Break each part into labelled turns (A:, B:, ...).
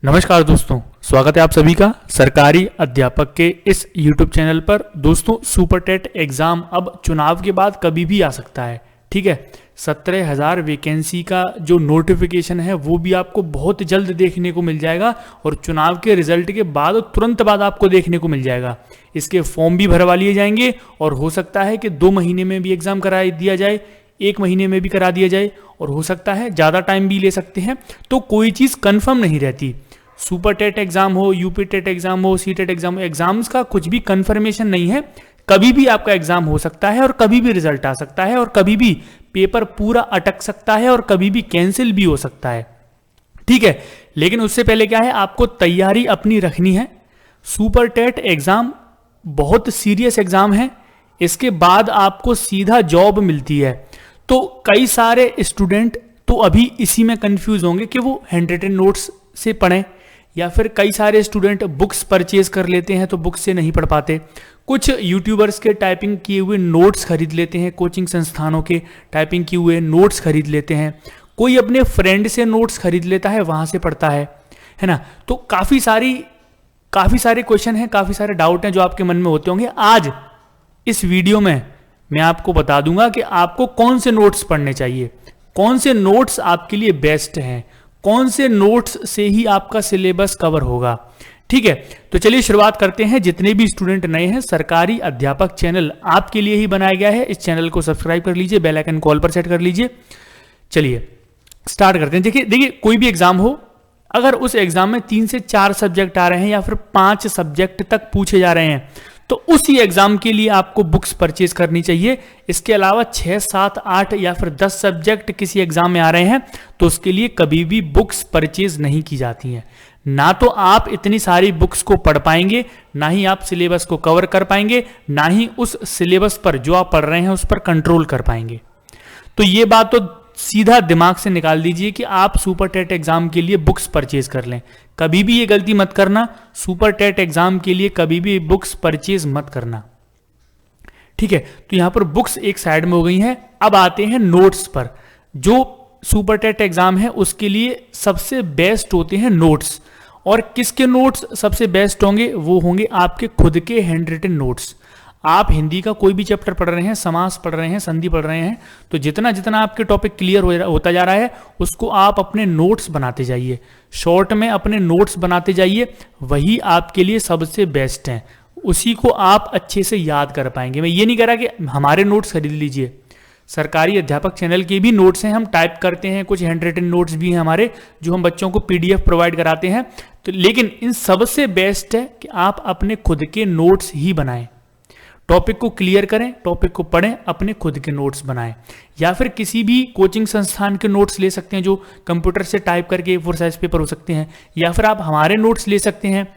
A: नमस्कार दोस्तों, स्वागत है आप सभी का सरकारी अध्यापक के इस YouTube चैनल पर। दोस्तों, सुपर टेट एग्ज़ाम अब चुनाव के बाद कभी भी आ सकता है। ठीक है, 17,000 वैकेंसी का जो नोटिफिकेशन है वो भी आपको बहुत जल्द देखने को मिल जाएगा और चुनाव के रिजल्ट के बाद तुरंत बाद आपको देखने को मिल जाएगा। इसके फॉर्म भी भरवा लिए जाएंगे और हो सकता है कि 2 महीने में भी एग्ज़ाम करा दिया जाए, 1 महीने में भी करा दिया जाए और हो सकता है ज़्यादा टाइम भी ले सकते हैं। तो कोई चीज़ कन्फर्म नहीं रहती। सुपर टेट एग्जाम हो, यूपी टेट एग्जाम हो, सी टेट एग्जाम हो, एग्जाम्स का कुछ भी कंफर्मेशन नहीं है। कभी भी आपका एग्जाम हो सकता है और कभी भी रिजल्ट आ सकता है और कभी भी पेपर पूरा अटक सकता है और कभी भी कैंसिल भी हो सकता है। ठीक है, लेकिन उससे पहले क्या है, आपको तैयारी अपनी रखनी है। सुपर टेट एग्जाम बहुत सीरियस एग्जाम है। इसके बाद आपको सीधा जॉब मिलती है। तो कई सारे स्टूडेंट तो अभी इसी में कंफ्यूज होंगे कि वो हैंड रिटन नोट्स से पढ़ें या फिर कई सारे स्टूडेंट बुक्स परचेज कर लेते हैं तो बुक्स से नहीं पढ़ पाते। कुछ यूट्यूबर्स के टाइपिंग किए हुए नोट्स खरीद लेते हैं, कोचिंग संस्थानों के टाइपिंग किए हुए नोट्स खरीद लेते हैं, कोई अपने फ्रेंड से नोट्स खरीद लेता है, वहाँ से पढ़ता है ना। तो काफ़ी सारे क्वेश्चन हैं, काफ़ी सारे डाउट हैं जो आपके मन में होते होंगे। आज इस वीडियो में मैं आपको बता दूंगा कि आपको कौन से नोट्स पढ़ने चाहिए, कौन से नोट्स आपके लिए बेस्ट हैं, कौन से नोट्स से ही आपका सिलेबस कवर होगा। ठीक है, तो चलिए शुरुआत करते हैं। जितने भी स्टूडेंट नए हैं, सरकारी अध्यापक चैनल आपके लिए ही बनाया गया है। इस चैनल को सब्सक्राइब कर लीजिए, बेल आइकन कॉल पर सेट कर लीजिए। चलिए स्टार्ट करते हैं। देखिए कोई भी एग्जाम हो, अगर उस एग्जाम में 3 से 4 सब्जेक्ट आ रहे हैं या फिर 5 सब्जेक्ट तक पूछे जा रहे हैं तो उसी एग्जाम के लिए आपको बुक्स परचेज करनी चाहिए। इसके अलावा 6, 7, 8 या फिर 10 सब्जेक्ट किसी एग्जाम में आ रहे हैं तो उसके लिए कभी भी बुक्स परचेज नहीं की जाती हैं। ना तो आप इतनी सारी बुक्स को पढ़ पाएंगे, ना ही आप सिलेबस को कवर कर पाएंगे, ना ही उस सिलेबस पर जो आप पढ़ रहे हैं उस पर कंट्रोल कर पाएंगे। तो ये बात तो सीधा दिमाग से निकाल दीजिए कि आप सुपर टेट एग्जाम के लिए बुक्स परचेज कर लें। कभी भी ये गलती मत करना, सुपर टेट एग्जाम के लिए कभी भी बुक्स परचेज मत करना। ठीक है, तो यहां पर बुक्स एक साइड में हो गई हैं। अब आते हैं नोट्स पर। जो सुपर टेट एग्जाम है उसके लिए सबसे बेस्ट होते हैं नोट्स। और किसके नोट्स सबसे बेस्ट होंगे? वो होंगे आपके खुद के हैंड रिटन नोट्स। आप हिंदी का कोई भी चैप्टर पढ़ रहे हैं, समास पढ़ रहे हैं, संधि पढ़ रहे हैं, तो जितना जितना आपके टॉपिक क्लियर होता जा रहा है उसको आप अपने नोट्स बनाते जाइए, शॉर्ट में अपने नोट्स बनाते जाइए। वही आपके लिए सबसे बेस्ट हैं, उसी को आप अच्छे से याद कर पाएंगे। मैं ये नहीं कह रहा कि हमारे नोट्स खरीद लीजिए, सरकारी अध्यापक चैनल के भी नोट्स हैं, हम टाइप करते हैं, कुछ हैंड रिटन नोट्स भी हैं हमारे जो हम बच्चों को PDF प्रोवाइड कराते हैं। तो लेकिन इन सबसे बेस्ट है कि आप अपने खुद के नोट्स ही बनाएं। टॉपिक को क्लियर करें, टॉपिक को पढ़ें, अपने खुद के नोट्स बनाएं। या फिर किसी भी कोचिंग संस्थान के नोट्स ले सकते हैं जो कंप्यूटर से टाइप करके A4 साइज पेपर हो सकते हैं, या फिर आप हमारे नोट्स ले सकते हैं।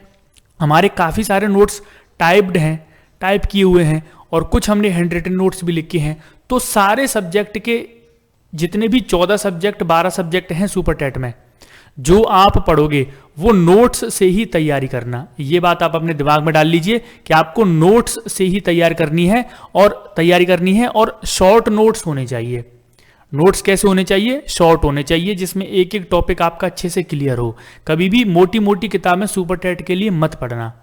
A: हमारे काफ़ी सारे नोट्स टाइप्ड हैं, टाइप किए हुए हैं और कुछ हमने हैंड रिटन नोट्स भी लिखे हैं। तो सारे सब्जेक्ट के जितने भी 14 सब्जेक्ट 12 सब्जेक्ट हैं सुपर टेट में, जो आप पढ़ोगे वो नोट्स से ही तैयारी करना। ये बात आप अपने दिमाग में डाल लीजिए कि आपको नोट्स से ही तैयारी करनी है और शॉर्ट नोट्स होने चाहिए। नोट्स कैसे होने चाहिए? शॉर्ट होने चाहिए, जिसमें एक एक टॉपिक आपका अच्छे से क्लियर हो। कभी भी मोटी मोटी किताबें सुपर टेट के लिए मत पढ़ना।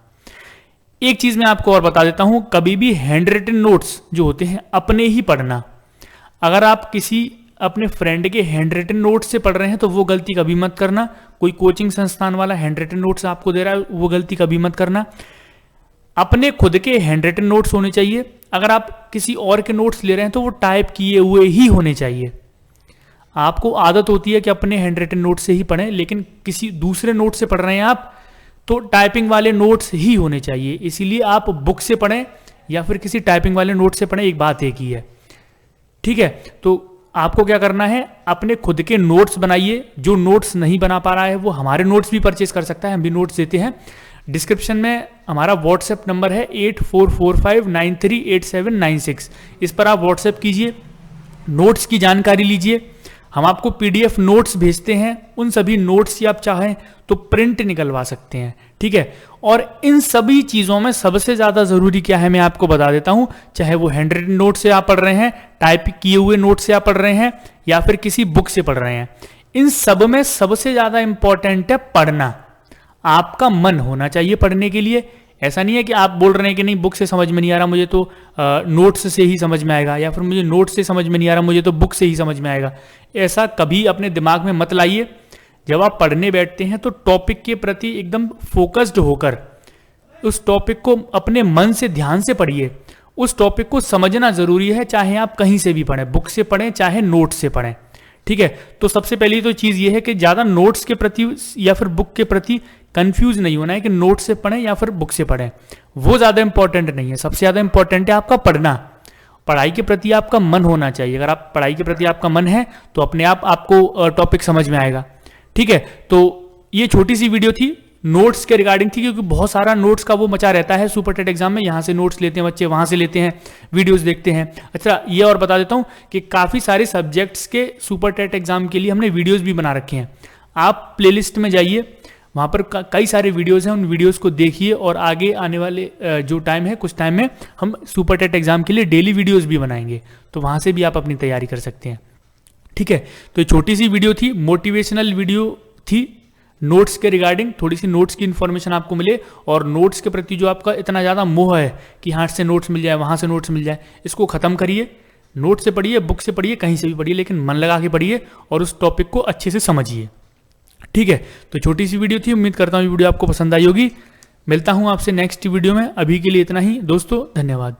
A: एक चीज मैं आपको और बता देता हूं, कभी भी हैंड रिटन नोट्स जो होते हैं अपने ही पढ़ना। अगर आप किसी अपने फ्रेंड के हैंड रिटन नोट्स से पढ़ रहे हैं तो वो गलती कभी मत करना। कोई कोचिंग संस्थान वाला हैंड रिटन नोट्स आपको दे रहा है, वो गलती कभी मत करना। अपने खुद के हैंड रिटन नोट्स होने चाहिए। अगर आप किसी और के नोट्स ले रहे हैं तो वो टाइप किए हुए ही होने चाहिए। आपको आदत होती है कि अपने हैंड रिटन नोट्स से ही पढ़ें, लेकिन किसी दूसरे नोट से पढ़ रहे हैं आप तो टाइपिंग वाले नोट्स ही होने चाहिए। इसीलिए आप बुक से पढ़ें या फिर किसी टाइपिंग वाले नोट से पढ़ें, एक बात एक ही है। ठीक है, तो आपको क्या करना है, अपने खुद के नोट्स बनाइए। जो नोट्स नहीं बना पा रहा है वो हमारे नोट्स भी परचेज कर सकता है, हम भी नोट्स देते हैं। डिस्क्रिप्शन में हमारा व्हाट्सएप नंबर है 8445938796। इस पर आप व्हाट्सएप कीजिए, नोट्स की जानकारी लीजिए। हम आपको PDF नोट्स भेजते हैं, उन सभी नोट्स की आप चाहें तो प्रिंट निकलवा सकते हैं। ठीक है, और इन सभी चीज़ों में सबसे ज़्यादा ज़रूरी क्या है मैं आपको बता देता हूं। चाहे वो हैंड रिटन नोट से आप पढ़ रहे हैं, टाइप किए हुए नोट से आप पढ़ रहे हैं या फिर किसी बुक से पढ़ रहे हैं, इन सब में सबसे ज़्यादा इंपॉर्टेंट है पढ़ना। आपका मन होना चाहिए पढ़ने के लिए। ऐसा नहीं है कि आप बोल रहे हैं कि नहीं बुक से समझ में नहीं आ रहा, मुझे तो नोट्स से ही समझ में आएगा, या फिर मुझे नोट्स से समझ में नहीं आ रहा, मुझे तो बुक से ही समझ में आएगा। ऐसा कभी अपने दिमाग में मत लाइए। जब आप पढ़ने बैठते हैं तो टॉपिक के प्रति एकदम फोकस्ड होकर उस टॉपिक को अपने मन से ध्यान से पढ़िए। उस टॉपिक को समझना जरूरी है, चाहे आप कहीं से भी पढ़ें, बुक से पढ़ें चाहे नोट से पढ़ें, ठीक है। तो सबसे पहली तो चीज ये है कि ज्यादा नोट्स के प्रति या फिर बुक के प्रति कंफ्यूज नहीं होना है कि नोट से पढ़ें या फिर बुक से पढ़ें, वो ज्यादा इंपॉर्टेंट नहीं है। सबसे ज्यादा इंपॉर्टेंट है आपका पढ़ना, पढ़ाई के प्रति आपका मन होना चाहिए। अगर आप पढ़ाई के प्रति आपका मन है तो अपने आप आपको टॉपिक समझ में आएगा, ठीक है। तो ये छोटी सी वीडियो थी, नोट्स के रिगार्डिंग थी, क्योंकि बहुत सारा नोट्स का वो मचा रहता है सुपर टेट एग्जाम में। यहाँ से नोट्स लेते हैं बच्चे, वहाँ से लेते हैं, वीडियोस देखते हैं। अच्छा, ये और बता देता हूँ कि काफ़ी सारे सब्जेक्ट्स के सुपर टेट एग्जाम के लिए हमने वीडियोस भी बना रखे हैं। आप प्लेलिस्ट में जाइए, वहाँ पर कई सारे वीडियोस हैं, उन वीडियोस को देखिए। और आगे आने वाले जो टाइम है, कुछ टाइम में हम सुपर टेट एग्जाम के लिए डेली वीडियोस भी बनाएंगे, तो वहाँ से भी आप अपनी तैयारी कर सकते हैं, ठीक है। तो ये छोटी सी वीडियो थी, मोटिवेशनल वीडियो थी, नोट्स के रिगार्डिंग। थोड़ी सी नोट्स की इन्फॉर्मेशन आपको मिले, और नोट्स के प्रति जो आपका इतना ज़्यादा मोह है कि हाथ से नोट्स मिल जाए, वहाँ से नोट्स मिल जाए, इसको ख़त्म करिए। नोट से पढ़िए, बुक से पढ़िए, कहीं से भी पढ़िए, लेकिन मन लगा के पढ़िए और उस टॉपिक को अच्छे से समझिए, ठीक है। तो छोटी सी वीडियो थी, उम्मीद करता हूँ वीडियो आपको पसंद आई होगी। मिलता हूँ आपसे नेक्स्ट वीडियो में, अभी के लिए इतना ही दोस्तों, धन्यवाद।